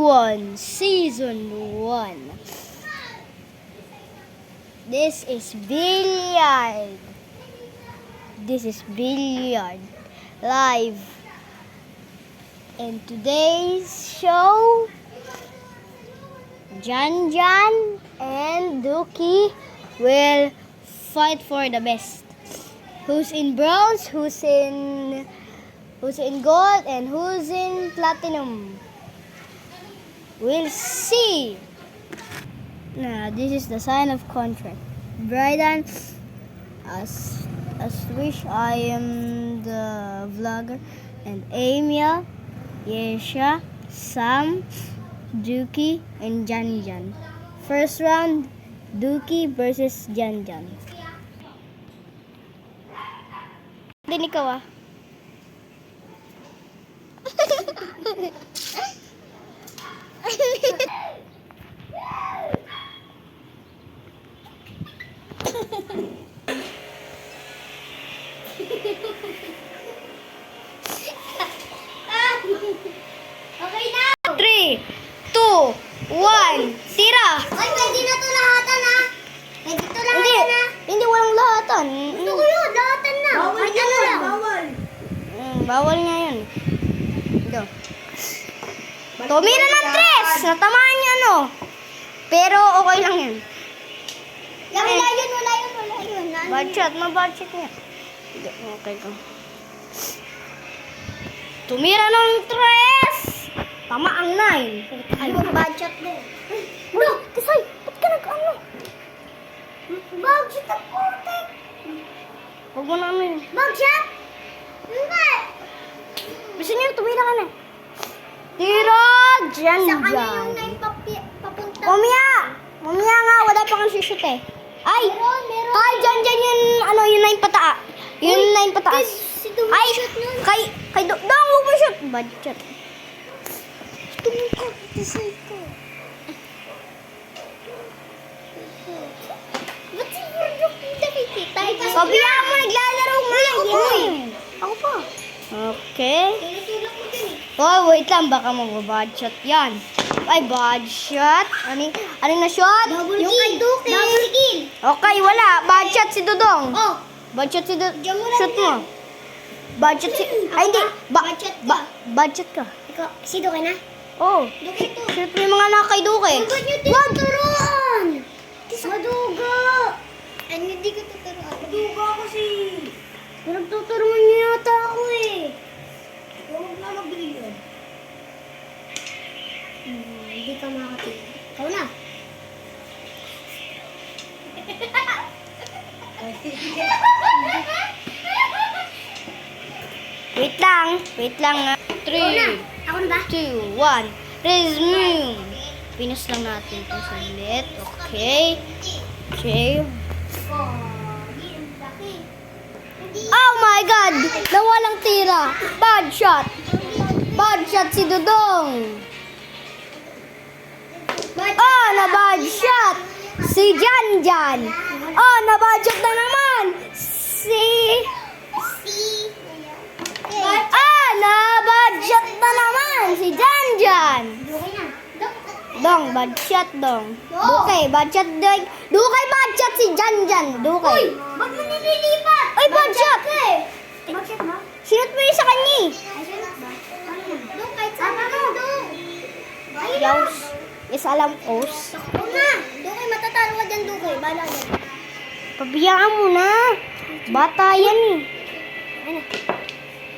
1, Season 1. This is Billiard. This is Billiard live. In today's show, Jan and Duki will fight for the best. Who's in bronze, who's in gold, and who's in platinum? We'll see. Now, this is the sign of contract. Bryden, as wish, I am the vlogger, and Amia, Yesha, Sam, Duki, and Jan. First round, Duki versus Jan. Din ikaw ah. Okay na! 3, 2, 1, tira! Ay, pwede na ito lahatan na! Pwede ito lahatan na! Hindi walang lahatan. Ito ko yun, lahatan na! Bawal Kahit ano yun, lang. bawal. Bawal nga yun. Ito. Tumira ng 3! Natamaan niya no. Pero okay lang yan. Wala yun. Budget, mabudget niya. Okay ko. Tumira ng 3! Tama ang 9. Ay, budget din. Uy, Kisay, ba't ka nag-ano? Budget ang putik! Huwag mo na ano yun. Budget? Hindi! Gusto niyo, tumira ka na. Tira! Jan. Sa kanya yung name papunta. Mamaya nga, wala pa kang shoot eh. Ay! Meron. Kay Jan yung 9 pataas. Yung 9 pataas. Si Dumi Ay! shoot nun. Kay Dong, huwag mo shoot. Budget. Tumukha, itisay ko. Ba't si Murdoch hindi nakikita? Sabihan mo, naglalaro mo. Uy! Ako pa. Okay. Tinutulak ko din eh. Oh, wait lang. Baka mag-budget yan. Ay, budget. Ano na shot? Double kill. Double kill. Okay, wala. Budget si Dudong. Oh, Budget si Dudong. diyan mo lang Shoot mo. yan. Budget si... Ay, hindi. Budget ka. Budget ka. Ikaw, si Duke na? Oh. Duke to. Shoot mo yung mga nakaiduke. Huwag niyo tinuturuan! Maduga! Ano, hindi ko tuturuan. Duga kasi. Nagtuturuan niyo yata ako eh. Huwag na magbigay yun. Hindi ka makakatingin. Ikaw na. Wait lang nga. Ikaw na. 3, Ako na ba? 2, 1. Resume. Pinas lang natin ito saglit. Okay. Oh my God! Nawalang tira. Bad shot. Bad shot si Dudong. Oh, na-bad shot. Si Jan. Oh, na-bad shot na naman. Na-bad shot na naman. Si Jan. Duke na. Dong, bad shot dong. Dukay, bad shot dong. Dukay, bad shot si Jan. Dukay. Uy! Ba't mo nililipat? Ay, bad shot. Bakit ba? Sinot mo yun sa kanya eh. Doon, kahit saan ka mo. Yaws. Yes, alam ko. Huwag na. Doon kayo matatalo ka dyan, doon kayo. Bala yan. Pabiyaan mo na. Bata yan eh.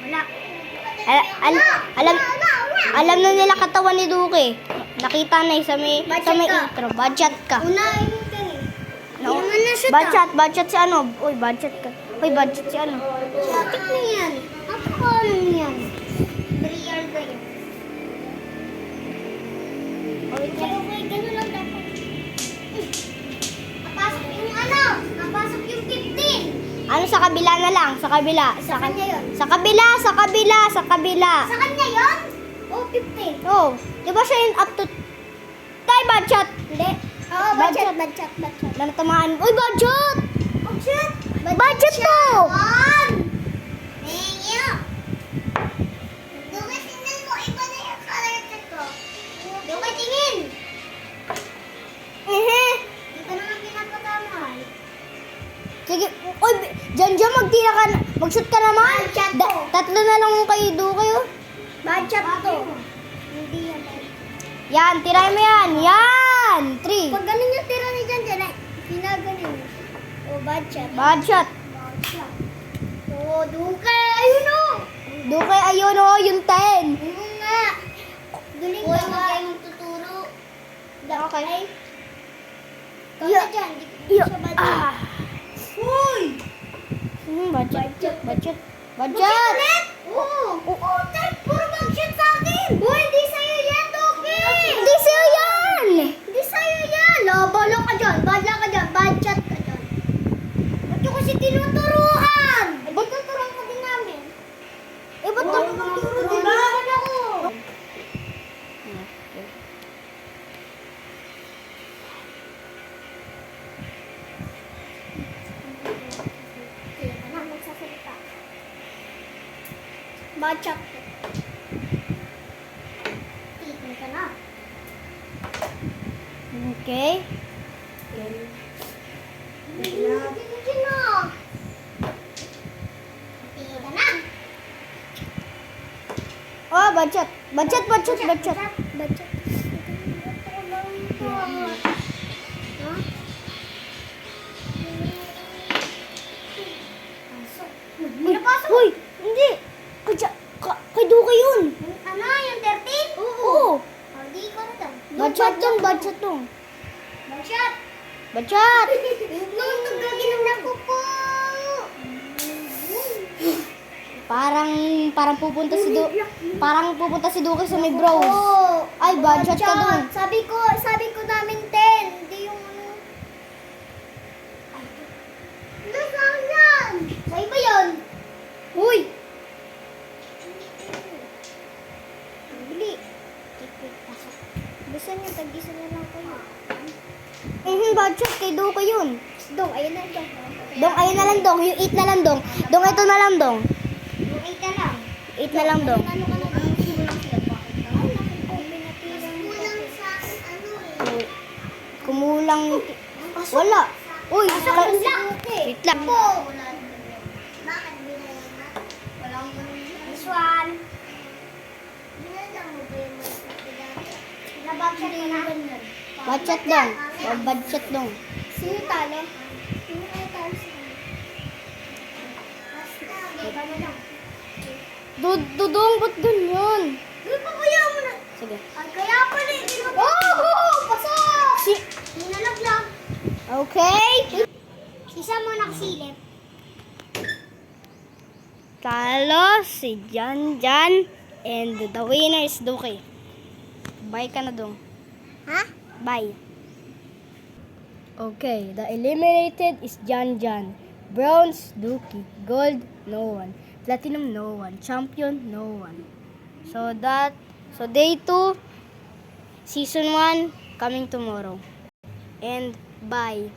Wala. Alam na nila katawan ni Duke. Nakita na sa may Budget ka. intro. Budget ka. Unahin mo ka eh. No? Hindi naman na-shoot Budget si ano? Uy, budget ka. Uy, budget si ano? Satik na yan. Napakalan yan. 3 yard ba yun? Pero may gano'n lang dapat. Napasok yung ano? Napasok yung 15. Ano sa kabila na lang? Sa kabila. Sa kanya yun. Sa kabila. Sa kanya yun? O, 15. Oh, di ba siya yung up to... Tay, budget! Hindi. Oo, budget. Natamaan. Uy, budget! Budget. Budget to! One. Thank you. Duke, tingnan mo. Iba na yung color ko. Duke, Mag-shoot ka naman. Bad shot to. Tatlo na lang kayo do kayo. Bad shot to. Hindi yan. Yan, tirahin mo yan. Yan! 3. Pag ganun yung tira ni Jan Jan, pinaganin mo. Oh, bad shot. Bad shot. Bad shot. Oh, duke. Ayun o. Do kay ayun oh, yung 10. Ayun nga. Duling ka nga. Huwag kayong tuturo. Okay. Ikaw Yeah. na dyan. Di ko sa bad shot. Ah. Uy! Bad shot. Bad shot. Bad Mag-shot shot. ulit? Oo. Oo, Ted. Puro mag-shot sa akin. Uy, hindi sa'yo yan, Doki. Hindi sa'yo yan. Hindi sa'yo yan. Bala ka dyan. Bala ka dyan. Bad shot ka dyan. Ba't yung kasi tinuturuan? Eh, di tuturuan ka din namin. Eh, ba't Wala ako naman magturo tuturo din na. naman ako? Kaya ka na, magsasalita. Bad shot. Tignan ka na. Okay. Tignan na. Tignan ka na. Oh, bad shot. Bad shot, bad shot, bad shot. Bad shot. Pinapasok. Hoy, hindi. Kay Duka yun. Ano, yung 13? Oo. Oh, di ko na dyan. Bad shot yun, bad shot yun. Bad shot. Bad shot. Nung nagkaginom na ko po. Parang pupunta si Duka sa may bros. Oo. Ay, bad shot ka dun. Sabi ko namin 10. Hindi yung ano. Nasaan yan? Sa iba yun. Uy. Bili. Pasok. Gusto niya, tag-isa na lang kayo. Bad shot kay Duka yun. Dong, ayun na dong. Dong, ayun na lang dong. Yung 8 na lang dong. Dong, ito na lang dong. Yung 8 na lang. 8 na lang dong. Ano ka na dong? Kulang sila. Bakit ka? Kulang sa akin ano eh. Kumulang. Wala. Uy, Kulang. wait lang. Po. Bakit binayan na? Walang this one. Binayan mo ba yung nabagsak ka na? Bad shot dong. Bad shot dong. Sino talo? Sino kayo talo sa kanya? Basta, iba na lang. Dudong, ba't ganyan? Uy, pabayaan mo na. Sige. Ay, kaya pala yung oh! Pasok! Hinalag lang. Okay. Isa mo nakasilip. Talo si Jan Jan. And the winner is Duki. Bye ka na dong. Ha? Bye. Okay, the eliminated is Jan Jan. Bronze, Duki. Gold, no one. Platinum, no one. Champion, no one. So day 2, season 1, coming tomorrow. And bye.